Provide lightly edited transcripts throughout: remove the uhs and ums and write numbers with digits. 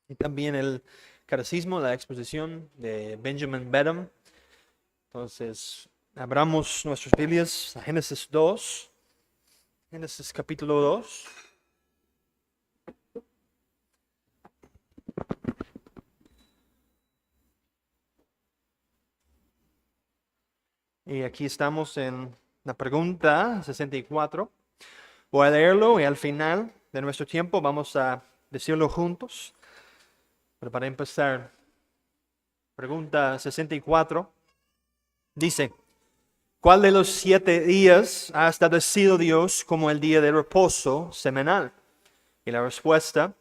y también el Catecismo, la exposición de Benjamin Beddome. Entonces, abramos nuestras Biblias a Génesis 2, Génesis capítulo 2. Y aquí estamos en la pregunta 64. Voy a leerlo y al final de nuestro tiempo vamos a decirlo juntos. Pero para empezar, pregunta 64 dice: ¿cuál de los 7 días ha establecido Dios como el día de reposo semanal? Y la respuesta: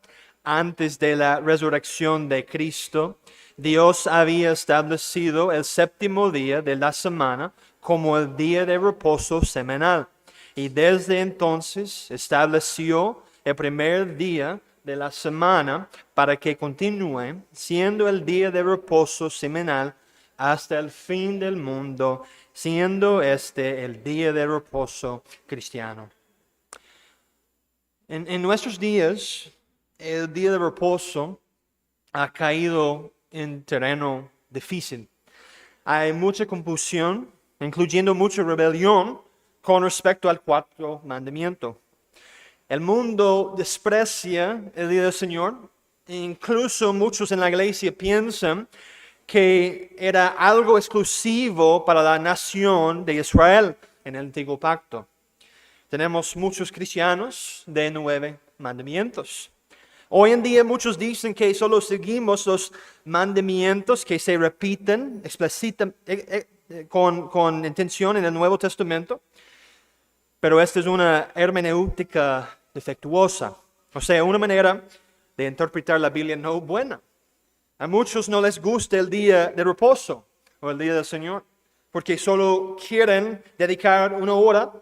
antes de la resurrección de Cristo, Dios había establecido el 7º día de la semana como el día de reposo semanal. Y desde entonces estableció el primer día de la semana para que continúe siendo el día de reposo semanal hasta el fin del mundo, siendo este el día de reposo cristiano. En nuestros días, el día de reposo ha caído en terreno difícil. Hay mucha confusión, incluyendo mucha rebelión con respecto al 4º mandamiento. El mundo desprecia el día del Señor. Incluso muchos en la iglesia piensan que era algo exclusivo para la nación de Israel en el antiguo pacto. Tenemos muchos cristianos de 9 mandamientos. Hoy en día muchos dicen que solo seguimos los mandamientos que se repiten con intención en el Nuevo Testamento, pero esta es una hermenéutica defectuosa, o sea, una manera de interpretar la Biblia no buena. A muchos no les gusta el día de reposo o el día del Señor, porque solo quieren dedicar 1 hora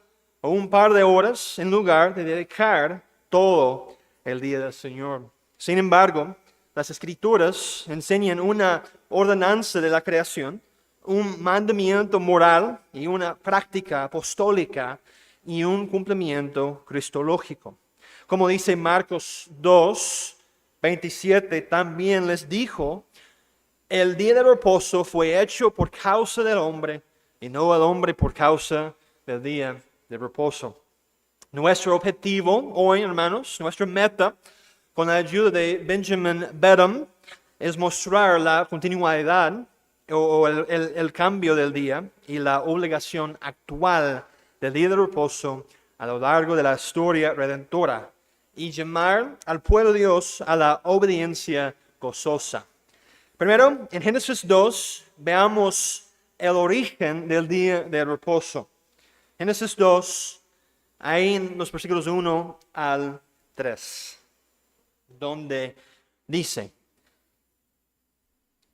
o un par de horas en lugar de dedicar todo el día del Señor. Sin embargo, las Escrituras enseñan una ordenanza de la creación, un mandamiento moral y una práctica apostólica y un cumplimiento cristológico. Como dice Marcos 2, 27, también les dijo: el día de reposo fue hecho por causa del hombre y no el hombre por causa del día de reposo. Nuestro objetivo hoy, hermanos, nuestra meta, con la ayuda de Benjamin Beddome, es mostrar la continuidad o el cambio del día y la obligación actual del día de reposo a lo largo de la historia redentora y llamar al pueblo de Dios a la obediencia gozosa. Primero, en Génesis 2, veamos el origen del día de reposo. Génesis 2, ahí en los versículos 1 al 3, donde dice: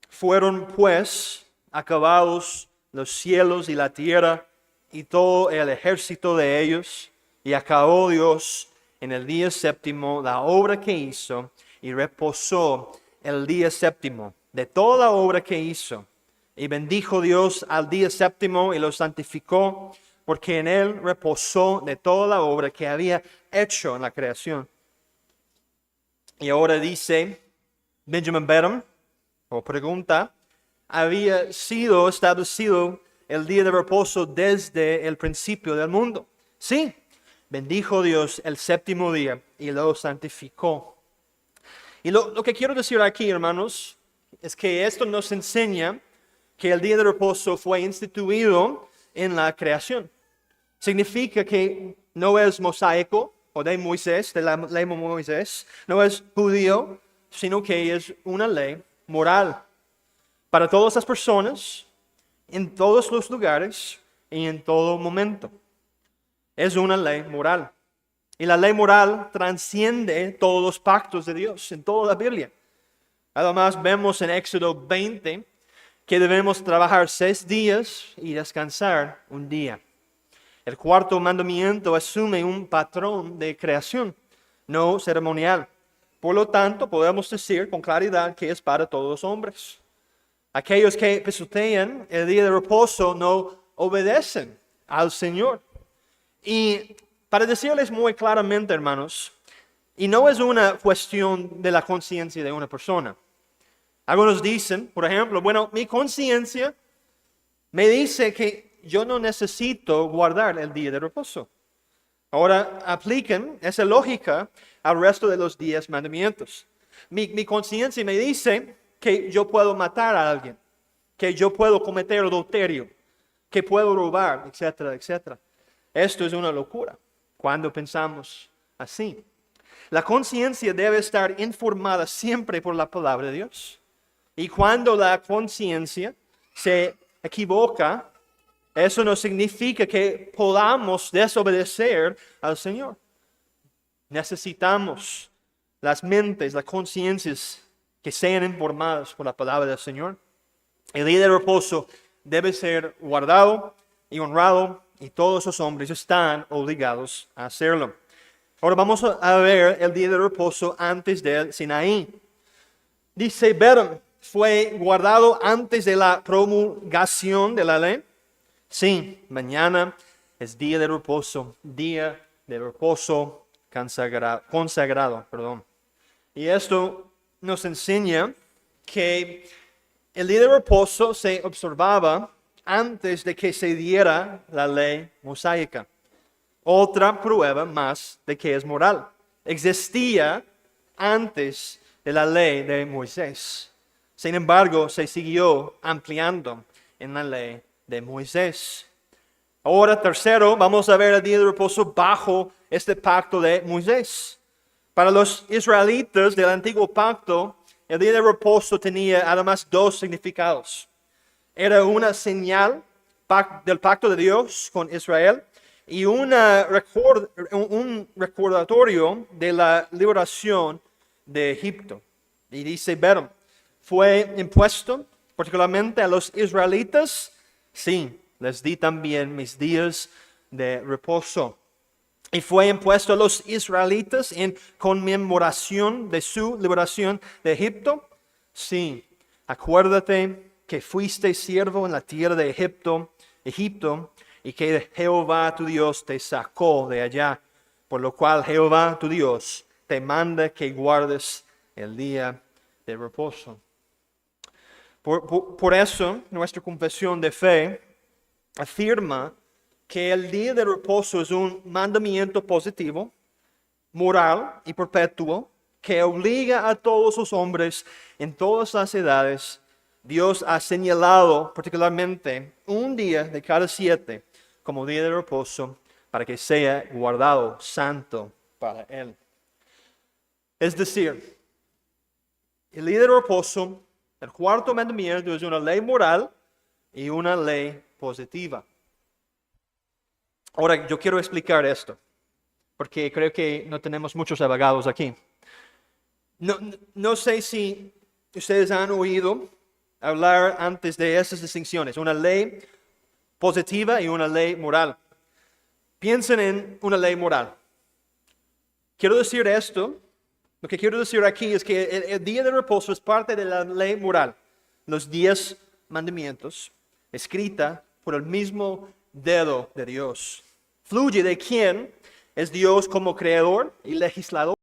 fueron pues acabados los cielos y la tierra y todo el ejército de ellos, y acabó Dios en el día 7º la obra que hizo, y reposó el día 7º de toda la obra que hizo. Y bendijo Dios al día 7º y lo santificó, porque en él reposó de toda la obra que había hecho en la creación. Y ahora dice Benjamin Beddome, o pregunta: ¿había sido establecido el día de reposo desde el principio del mundo? Sí, bendijo Dios el 7º día y lo santificó. Y lo que quiero decir aquí, hermanos, es que esto nos enseña que el día de reposo fue instituido en la creación. Significa que no es mosaico o de Moisés, de la ley de Moisés, no es judío, sino que es una ley moral para todas las personas, en todos los lugares y en todo momento. Es una ley moral. Y la ley moral trasciende todos los pactos de Dios en toda la Biblia. Además, vemos en Éxodo 20 que debemos trabajar 6 días y descansar 1 día. El 4º mandamiento asume un patrón de creación, no ceremonial. Por lo tanto, podemos decir con claridad que es para todos los hombres. Aquellos que pisotean el día de reposo no obedecen al Señor. Y para decirles muy claramente, hermanos, Y no es una cuestión de la conciencia de una persona. Algunos dicen, por ejemplo, bueno, mi conciencia me dice que yo no necesito guardar el día de reposo. Ahora apliquen esa lógica al resto de los 10 mandamientos. Mi conciencia me dice que yo puedo matar a alguien, que yo puedo cometer adulterio, que puedo robar, etcétera, etcétera. Esto es una locura cuando pensamos así. La conciencia debe estar informada siempre por la palabra de Dios. Y cuando la conciencia se equivoca, eso no significa que podamos desobedecer al Señor. Necesitamos las mentes, las conciencias que sean informadas por la palabra del Señor. El día de reposo debe ser guardado y honrado y todos los hombres están obligados a hacerlo. Ahora vamos a ver el día de reposo antes del Sinaí. Dice, Beram, ¿fue guardado antes de la promulgación de la ley? Sí, mañana es día de reposo consagrado. Y esto nos enseña que el día de reposo se observaba antes de que se diera la ley mosaica. Otra prueba más de que es moral. Existía antes de la ley de Moisés. Sin embargo, se siguió ampliando en la ley de Moisés. Ahora, tercero, vamos a ver el día de reposo bajo este pacto de Moisés. Para los israelitas del antiguo pacto, el día de reposo tenía además dos significados. Era una señal del pacto de Dios con Israel y un recordatorio de la liberación de Egipto. Y dice, Beram, ¿fue impuesto particularmente a los israelitas? Sí, les di también mis días de reposo. Y fue impuesto a los israelitas en conmemoración de su liberación de Egipto. Sí, acuérdate que fuiste siervo en la tierra de Egipto, y que Jehová tu Dios te sacó de allá, por lo cual Jehová tu Dios te manda que guardes el día de reposo. Por eso, nuestra confesión de fe afirma que el día de reposo es un mandamiento positivo, moral y perpetuo, que obliga a todos los hombres en todas las edades. Dios ha señalado particularmente un día de cada 7 como día de reposo para que sea guardado santo para Él. Es decir, el día de reposo, el cuarto mandamiento, es una ley moral y una ley positiva. Ahora, yo quiero explicar esto, porque creo que no tenemos muchos abogados aquí. No sé si ustedes han oído hablar antes de esas distinciones, una ley positiva y una ley moral. Piensen en una ley moral. Quiero decir esto, lo que quiero decir aquí es que el día de reposo es parte de la ley moral, los 10 mandamientos, escrita por el mismo dedo de Dios. Fluye de quién es Dios como creador y legislador.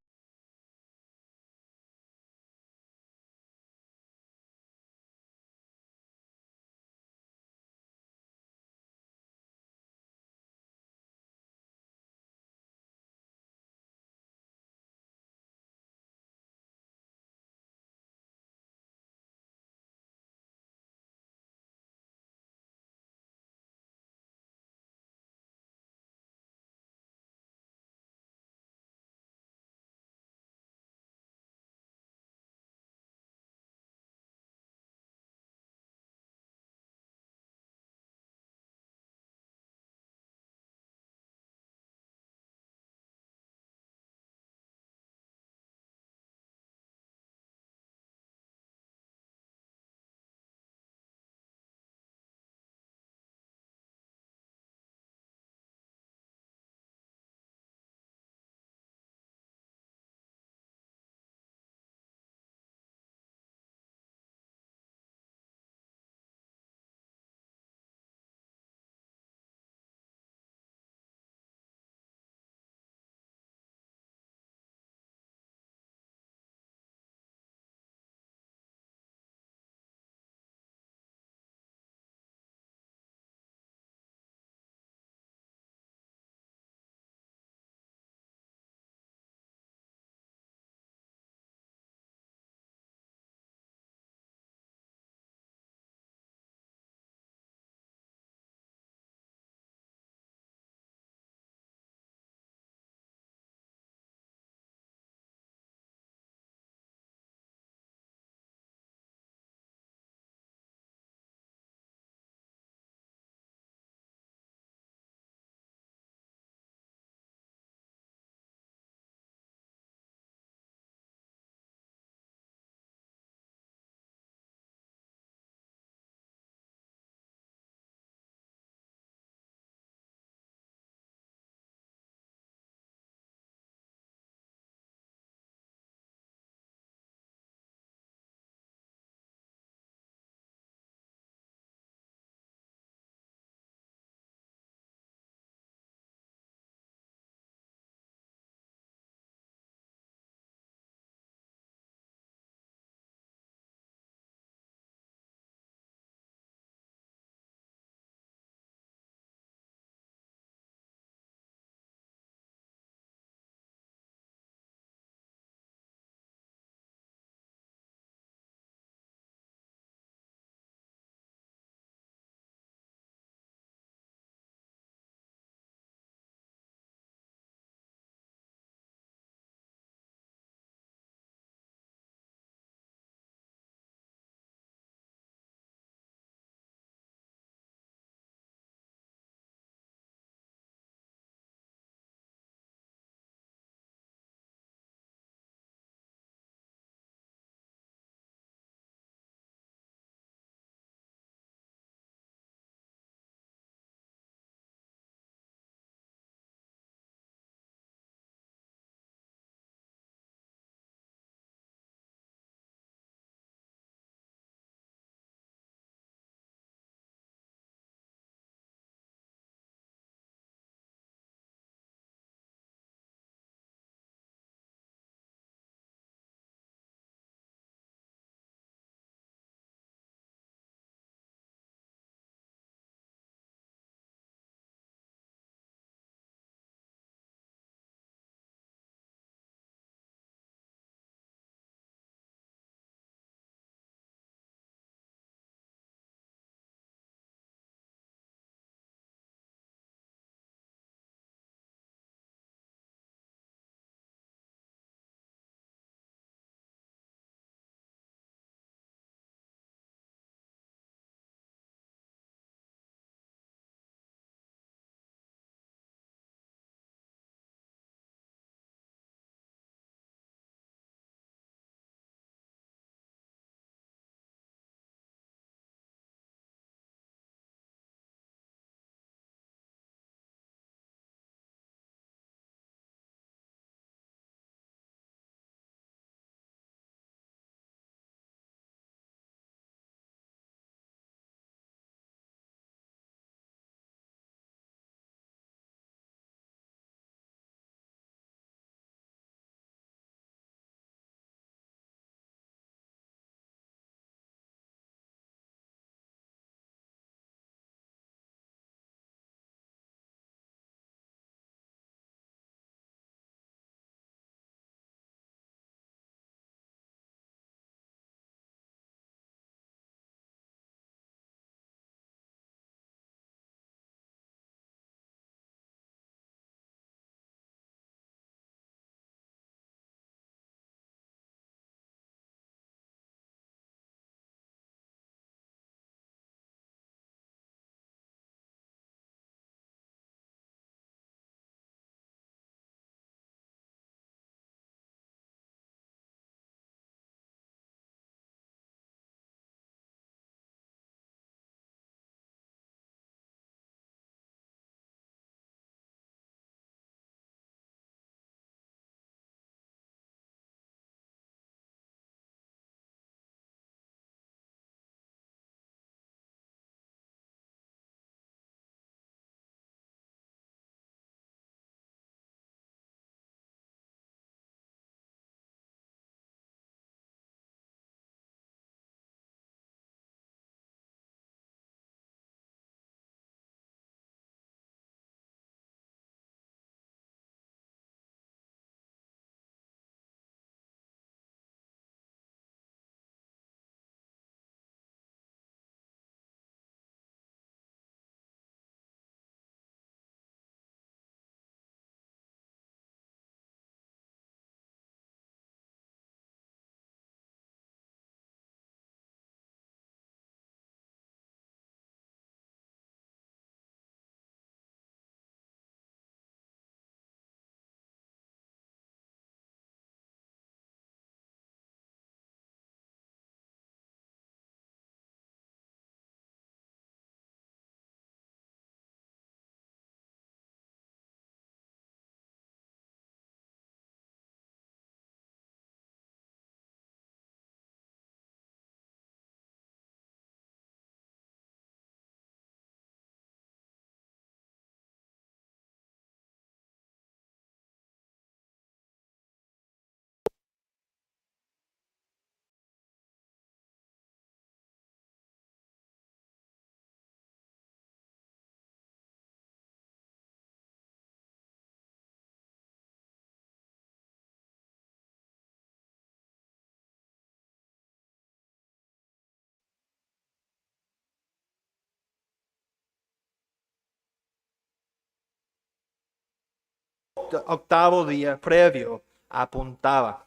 octavo día previo apuntaba.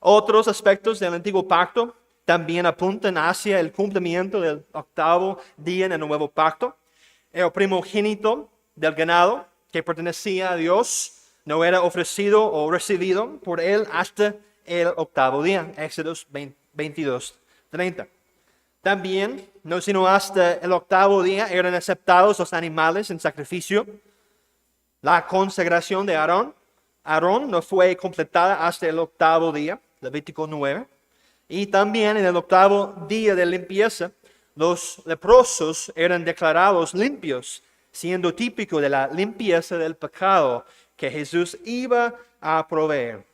Otros aspectos del antiguo pacto también apuntan hacia el cumplimiento del octavo día en el nuevo pacto. El primogénito del ganado que pertenecía a Dios no era ofrecido o recibido por él hasta el octavo día. Éxodos 22:30. También, no sino hasta el octavo día eran aceptados los animales en sacrificio. La consagración de Aarón no fue completada hasta el octavo día, Levítico 9. Y también en el octavo día de limpieza, los leprosos eran declarados limpios, siendo típico de la limpieza del pecado que Jesús iba a proveer.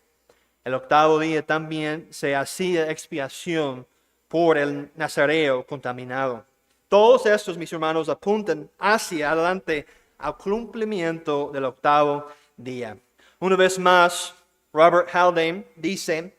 El octavo día también se hacía expiación por el nazareo contaminado. Todos estos, mis hermanos, apuntan hacia adelante al cumplimiento del octavo día. Una vez más, Robert Haldane dice,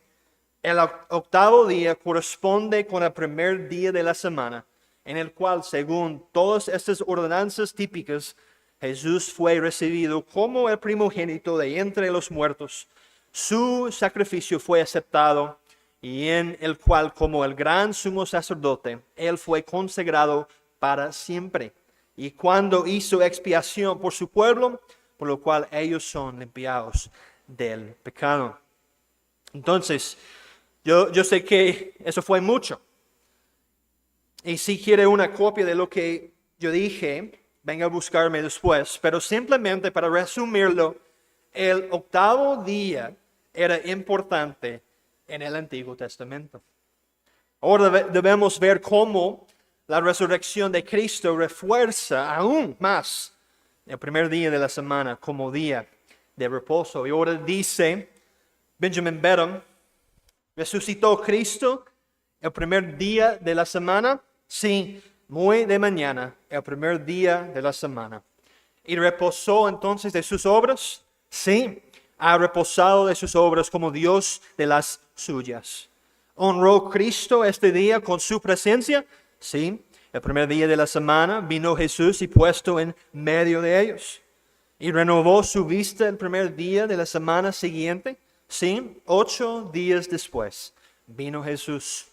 el octavo día corresponde con el primer día de la semana, en el cual, según todas estas ordenanzas típicas, Jesús fue recibido como el primogénito de entre los muertos. Su sacrificio fue aceptado y en el cual, como el gran sumo sacerdote, él fue consagrado para siempre. Y cuando hizo expiación por su pueblo, por lo cual ellos son limpiados del pecado. Entonces, yo sé que eso fue mucho. Y si quiere una copia de lo que yo dije, venga a buscarme después. Pero simplemente para resumirlo, el octavo día era importante en el Antiguo Testamento. Ahora debemos ver cómo la resurrección de Cristo refuerza aún más el primer día de la semana como día de reposo. Y ahora dice Benjamin Beddome, ¿resucitó Cristo el primer día de la semana? Sí, muy de mañana, el primer día de la semana. ¿Y reposó entonces de sus obras? Sí, ha reposado de sus obras como Dios de las suyas. ¿Honró Cristo este día con su presencia? Sí, el primer día de la semana vino Jesús y puesto en medio de ellos. ¿Y renovó su vista el primer día de la semana siguiente? Sí, 8 días después vino Jesús.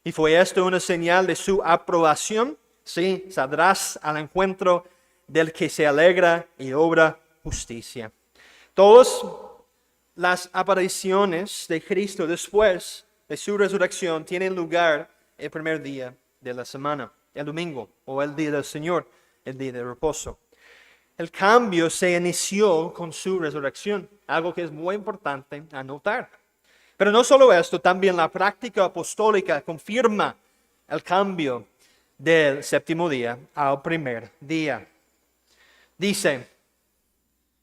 ¿Y fue esto una señal de su aprobación? Sí, saldrás al encuentro del que se alegra y obra justicia. Todas las apariciones de Cristo después de su resurrección tienen lugar el primer día de la semana, el domingo o el día del Señor, el día de reposo. El cambio se inició con su resurrección, algo que es muy importante anotar. Pero no solo esto, también la práctica apostólica confirma el cambio del séptimo día al primer día. Dice,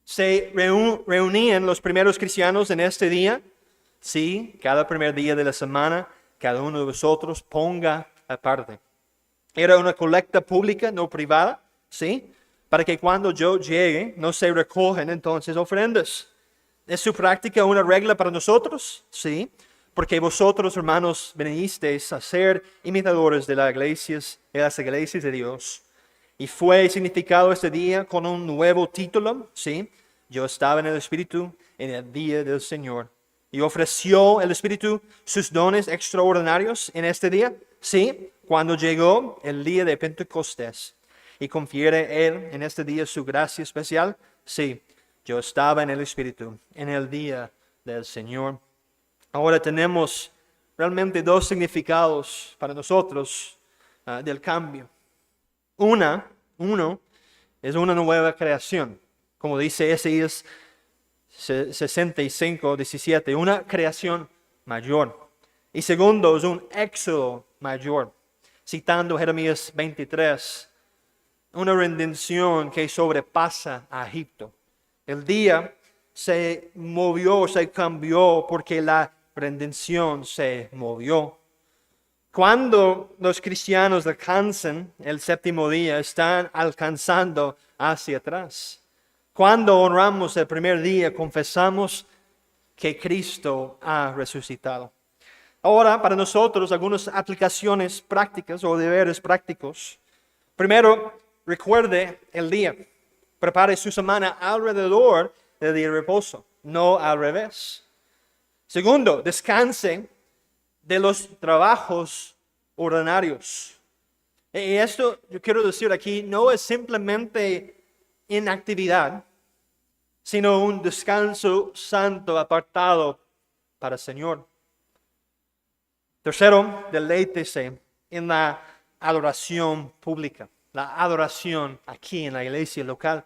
¿se reunían los primeros cristianos en este día? Sí, cada primer día de la semana, cada uno de vosotros ponga aparte. Era una colecta pública, no privada, ¿sí? Para que cuando yo llegue no se recogen entonces ofrendas. ¿Es su práctica una regla para nosotros? Sí, porque vosotros, hermanos, venisteis a ser imitadores de las iglesias de Dios. Y fue significado este día con un nuevo título, ¿sí? Yo estaba en el Espíritu en el día del Señor. ¿Y ofreció el Espíritu sus dones extraordinarios en este día? Sí, cuando llegó el día de Pentecostés. ¿Y confiere Él en este día su gracia especial? Sí, yo estaba en el Espíritu en el día del Señor. Ahora tenemos realmente dos significados para nosotros del cambio. Uno es una nueva creación, como dice Isaías 65:17, una creación mayor. Y segundo es un éxodo mayor, citando Jeremías 23, una redención que sobrepasa a Egipto. El día se movió, se cambió porque la redención se movió. Cuando los cristianos alcanzan el séptimo día, están alcanzando hacia atrás. Cuando honramos el primer día, confesamos que Cristo ha resucitado. Ahora, para nosotros, algunas aplicaciones prácticas o deberes prácticos. Primero, recuerde el día. Prepare su semana alrededor del día de reposo, no al revés. Segundo, descansen de los trabajos ordinarios. Y esto, yo quiero decir aquí, no es simplemente inactividad, sino un descanso santo apartado para el Señor. Tercero, deleítese en la adoración pública, la adoración aquí en la iglesia local.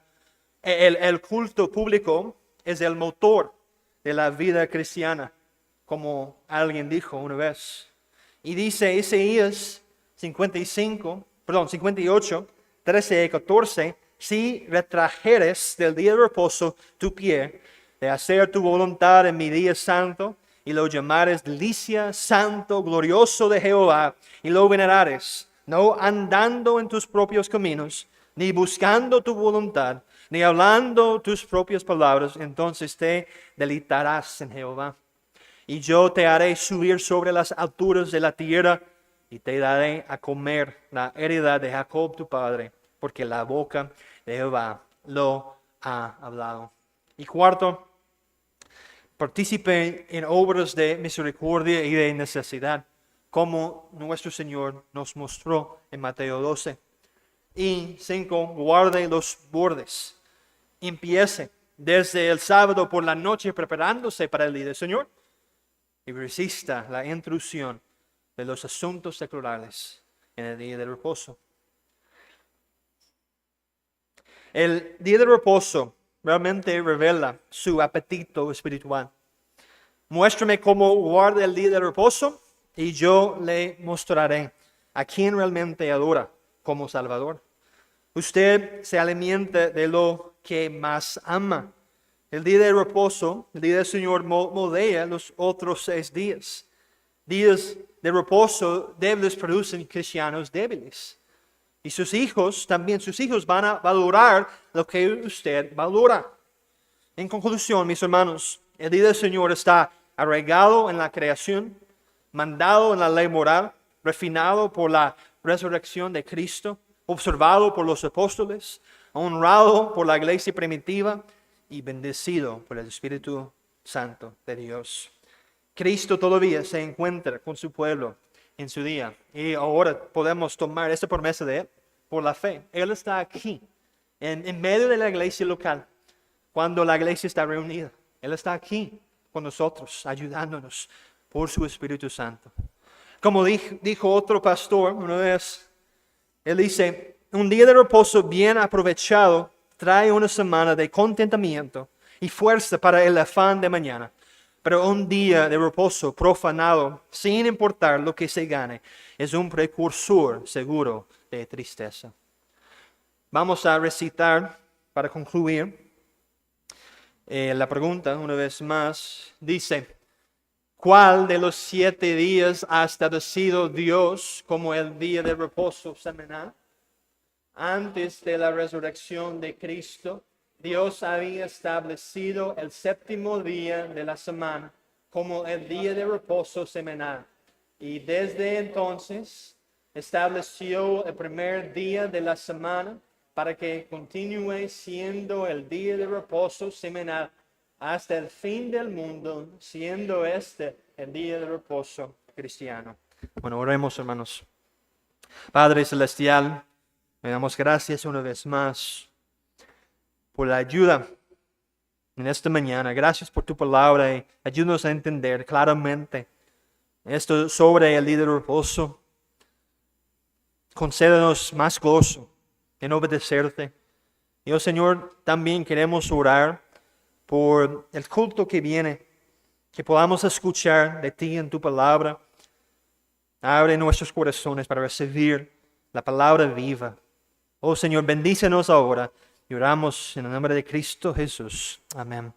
El culto público es el motor de la vida cristiana, como alguien dijo una vez. Y dice Isaías 58, 13 y 14, si retrajeres del día de reposo tu pie, de hacer tu voluntad en mi día santo, y lo llamares delicia, santo, glorioso de Jehová, y lo venerares, no andando en tus propios caminos, ni buscando tu voluntad, ni hablando tus propias palabras, entonces te deleitarás en Jehová. Y yo te haré subir sobre las alturas de la tierra, y te daré a comer la heredad de Jacob tu padre, porque la boca de Jehová lo ha hablado. Y cuarto, participe en obras de misericordia y de necesidad, como nuestro Señor nos mostró en Mateo 12. Y 5, guarde los bordes. Empiece desde el sábado por la noche preparándose para el día del Señor y resista la intrusión de los asuntos seculares en el día de reposo. El día de reposo realmente revela su apetito espiritual. Muéstrame cómo guarda el día de reposo y yo le mostraré a quién realmente adora como Salvador. Usted se alimenta de lo que más ama. El día de reposo, el día del Señor moldea los otros 6 días. Días de reposo débiles producen cristianos débiles. Y sus hijos van a valorar lo que usted valora. En conclusión, mis hermanos, el día del Señor está arraigado en la creación, mandado en la ley moral, refinado por la resurrección de Cristo, observado por los apóstoles, honrado por la iglesia primitiva y bendecido por el Espíritu Santo de Dios. Cristo todavía se encuentra con su pueblo en su día. Y ahora podemos tomar esta promesa de Él por la fe. Él está aquí, en medio de la iglesia local, cuando la iglesia está reunida. Él está aquí con nosotros, ayudándonos por su Espíritu Santo. Como dijo otro pastor una vez, él dice, un día de reposo bien aprovechado trae una semana de contentamiento y fuerza para el afán de mañana. Pero un día de reposo profanado, sin importar lo que se gane, es un precursor seguro de tristeza. Vamos a recitar, para concluir, la pregunta una vez más. Dice, ¿cuál de los 7 días ha establecido Dios como el día de reposo semanal? Antes de la resurrección de Cristo, Dios había establecido el 7º día de la semana como el día de reposo semanal. Y desde entonces estableció el primer día de la semana para que continúe siendo el día de reposo semanal hasta el fin del mundo, siendo este el día de reposo cristiano. Bueno, oremos, hermanos. Padre Celestial, le damos gracias una vez más por la ayuda en esta mañana. Gracias por tu palabra y ayúdanos a entender claramente esto sobre el día de reposo. Concédenos más gozo en obedecerte. Y, oh Señor, también queremos orar por el culto que viene, que podamos escuchar de ti en tu palabra. Abre nuestros corazones para recibir la palabra viva. Oh Señor, bendícenos ahora y oramos en el nombre de Cristo Jesús. Amén.